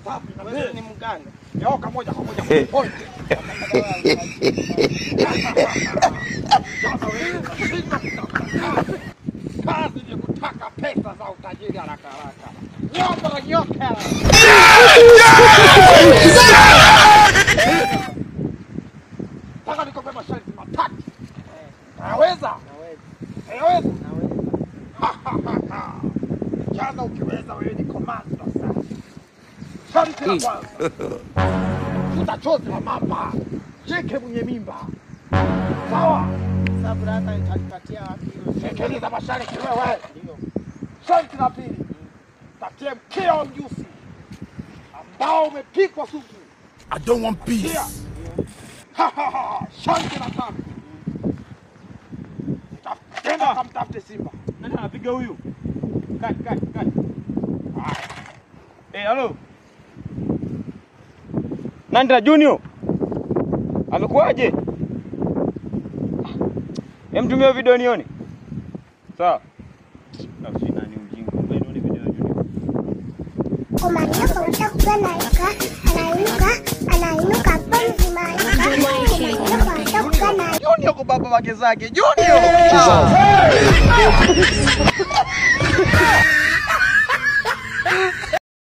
safi na wewe ni mganga. Yoka moja kwa moja point. Kazi ni kutaka pesa za utajiri haraka haraka. Nyoka. Sasa nikope masharti matatu. Naweza? Naweza. Jana ukiweza wewe ni komando sasa. Sharti la kwanza. Futa chozi la mamba. Jeke mwenye mimba. Sawa? Sababu hata nitapatia wapi? Sikiliza masharti wewe. Ndio. Sharti la pili. Tatie mkia wa mjusi ambao umepikwa supu. I don't want peace. Sharti la tatu. Tenda kamtafute Simba. Nani anapiga huyu? Kati. Halo. Nandra Junior. Amekuaje? Tumia video nione. Sawa. Na sina ni ujinga. Nione video ya Junior. Komania kwa anainuka pumzi maana. Junior kwa baba wake zake. Junior. Hey!